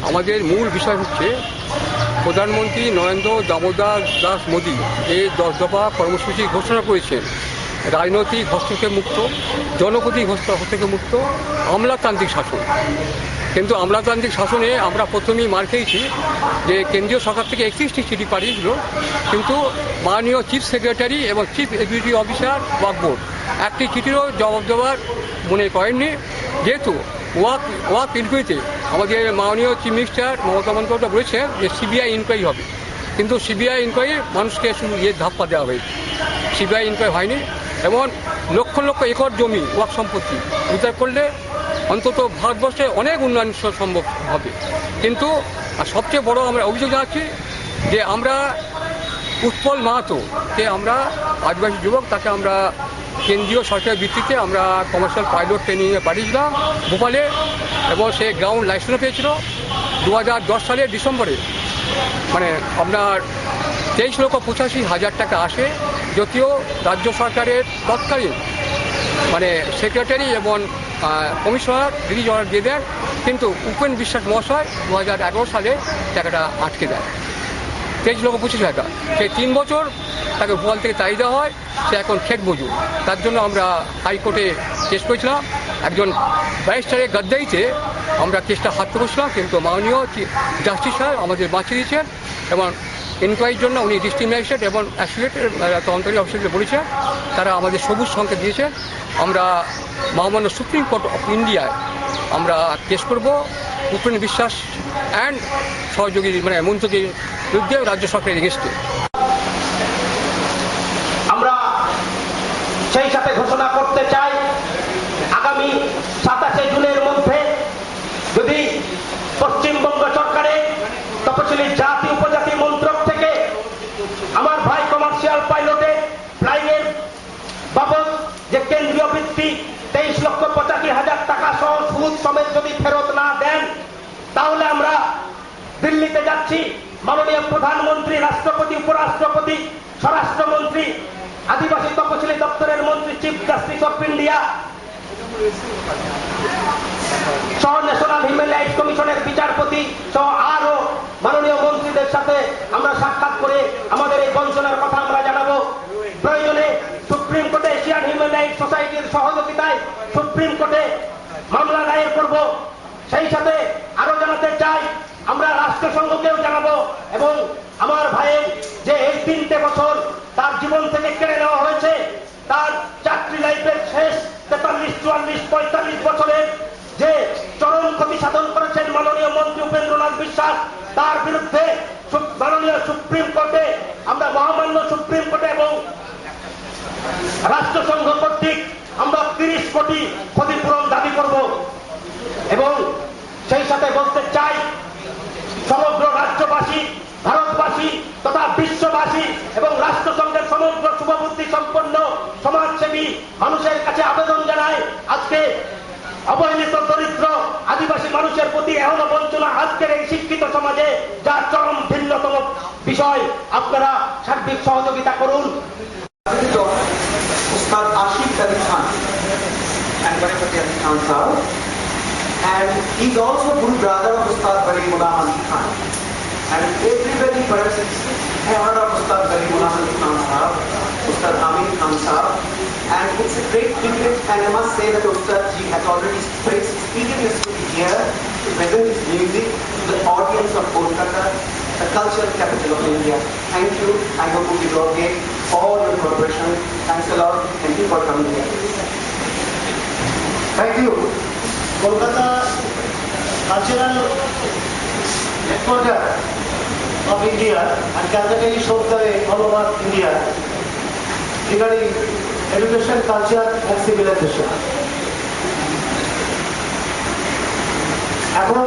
আমাদের মূল বিষয় হচ্ছে প্রধানমন্ত্রী নরেন্দ্র দামোদর দাস মোদী যে 10 দফা কর্মসূচি ঘোষণা করেছেন, রাজনৈতিক হস্তক্ষেপ মুক্ত, জনপ্রতি হস্তক্ষেপ মুক্ত, আমলাতান্ত্রিক শাসন। কিন্তু আমলাতান্ত্রিক শাসনে আমরা প্রথমেই মার খেয়েছি যে কেন্দ্রীয় সরকার থেকে 31টি চিঠি পাঠিয়েছিল, কিন্তু মাননীয় চিফ সেক্রেটারি এবং চিফ এক্সিকিউটিভ অফিসার ওয়াকফ বোর্ড একটি চিঠিরও জবাব দেওয়ার মনে করেননি। যেহেতু ওয়াক ইনকোয়ারিতে আমাদের মাননীয় চিফ মিনিস্টার মমতা বন্দ্যোপাধ্যায় বলেছেন যে সিবিআই ইনকোয়ারি হবে, কিন্তু সিবিআই ইনকোয়ারি মানুষকে শুধু ধাপ্পা দেওয়া হয়েছে, সিবিআই ইনকোয়ারি হয়নি। এবং লক্ষ লক্ষ একর জমি ওয়াক সম্পত্তি উদ্ধার করলে অন্তত ভারতবর্ষে অনেক উন্নয়ন সম্ভব হবে। কিন্তু সবচেয়ে বড় আমরা অভিযোগ জানাচ্ছি যে আমরা উৎপল মাহাতোকে আমরা আদিবাসী যুবক, তাকে আমরা কেন্দ্রীয় সরকারের ভিত্তিতে আমরা কমার্শিয়াল পাইলট ট্রেনিংয়ে পাঠিয়েছিলাম ভোপালে, এবং সে গ্রাউন্ড লাইসেন্সও পেয়েছিল 2010 সালের ডিসেম্বরে। মানে আপনার 23,85,000 টাকা আসে, যদিও রাজ্য সরকারের তৎকালীন মানে সেক্রেটারি এবং কমিশনার রিলিজ অর্ডার দিয়ে দেন, কিন্তু উপেন বিশ্বাস মহাশয় 2011 সালে টাকাটা আটকে দেয়, 23,25,000 টাকা। সেই 3 বছর তাকে ভোপাল থেকে তাড়িয়ে দেওয়া হয়, সে এখন খেত মজুর। তার জন্য আমরা হাইকোর্টে কেস করেছিলাম, একজন ব্যারিস্টারের গদ্দারিতে আমরা কেসটা হাতে বসলাম, কিন্তু মাননীয় জাস্টিস সাহেব আমাদের বাঁচিয়ে দিয়েছেন এবং ইনকোয়ারির জন্য উনি ডিস্ট্রিক্ট ম্যাজিস্ট্রেট এবং অ্যাসোসিয়েটের তদন্তকারী অফিসারদের বলেছেন, তারা আমাদের সবুজ সংকেত দিয়েছেন। আমরা মহামান্য সুপ্রিম কোর্ট অফ ইন্ডিয়ায় আমরা কেস করব উপেন বিশ্বাস অ্যান্ড সহযোগী মানে মন্ত্রীর বিরুদ্ধে রাজ্য সরকারের এগেস্টে। আমরা সেই সাথে ঘোষণা করতে চাই আগামী 27শে জুনের মধ্যে যদি পশ্চিমবঙ্গ সরকারের তপশিলি জাতি উপজাতি মন্ত্রক থেকে আমার ভাই কমার্শিয়াল পাইলটে ফ্লাইংয়ের বাবদ যে কেন্দ্রীয় বৃত্তি 23,85,000 টাকা সহ সুদ সমেত যদি ফেরত না দেন, তাহলে আমরা দিল্লিতে যাচ্ছি। মাননীয় প্রধানমন্ত্রী, রাষ্ট্রপতি, উপরাষ্ট্রপতি, স্বরাষ্ট্রমন্ত্রী, আদিবাসী তপশিলি দপ্তরের মন্ত্রী, চিফ জাস্টিস অফ ইন্ডিয়া সহ ন্যাশনাল হিউম্যান রাইটস কমিশনের বিচারপতি সহ আরো মাননীয় মন্ত্রীদের সাথে আমরা সাক্ষাৎ করে আমাদের এই বঞ্চনার কথা আমরা জানাবো। প্রয়োজনে সুপ্রিম কোর্টে এশিয়ান হিউম্যান রাইটস সোসাইটির সহযোগিতায় সুপ্রিম কোর্টে মামলা দায়ের করব। সেই সাথে আরো জানাতে চাই আমরা রাষ্ট্রসংঘকেও জানাবো, এবং আমার ভাইয়ের যে এই 3টে বছর তার জীবন থেকে কেড়ে নেওয়া হয়েছে, তার চাকরি লাইফের শেষ 43, 44, 45 বছরের যে চরম ক্ষতি সাধন করেছেন মাননীয় মন্ত্রী উপেন্দ্রনাথ বিশ্বাস, তার বিরুদ্ধে মাননীয় সুপ্রিম কোর্টে আমরা মহামান্য সুপ্রিম কোর্টে এবং রাষ্ট্রসংঘ কর্তৃক আমরা 30 কোটি ক্ষতিপূরণ দাবি করব। এবং সেই সাথে বলতে চাই সমগ্র রাজ্যবাসী, ভারতবাসী তথা বিশ্ববাসী এবং রাষ্ট্রসংঘের সমগ্র শুভবুদ্ধি সম্পন্ন সমাজসেবী মানুষের কাছে আবেদন জানায়, আজকে অবহেলিত দরিদ্র আদিবাসী মানুষের প্রতি এখনো বঞ্চনা আজকের এই শিক্ষিত সমাজে যা চরম ভিন্নতম বিষয়, আপনারা সার্বিক সহযোগিতা করুন। Ustad Ashik Ali Khan and Ganapati Ali Khan sahab, and he's also good brother of Ustad Karimullah Ali Khan, and everybody perhaps have heard of Ustad Karimullah Ali Khan sahab, Ustad Amin Khan sahab, and it's a great privilege, and I must say that Ustad ji has already expressed his eagerness to be here to present his music to the audience of Kolkata, the cultural capital of India. Thank you. I hope you will all get all your cooperation. Thanks a lot. Thank you for coming here. Thank you. Kolkata Cultural Headquarters of India and Calcutta Shobdare all over India regarding education, culture and civilization. এখন